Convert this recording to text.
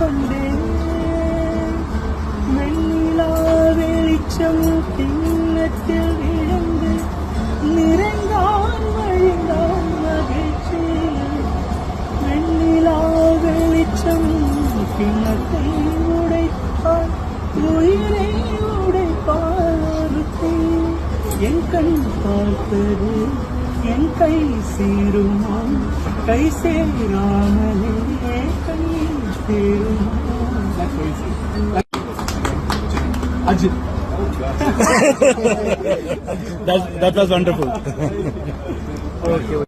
கொண்டேன். வெண்ணிலா வெளிச்சம் கிண்ணத்தில் விழுந்து நிறைந்தான் வழிந்தான் மகிழ்ச்சி. வெண்ணிலா வெளிச்சம் கிண்ணத்தை உடைப்பால் உயிரை உடைப்பால் ஒருத்தி. என் கண் பார்த்தது என் கை சேருமா, கை சேராமலே கை சேருமா. Ajit. That was wonderful. Okay.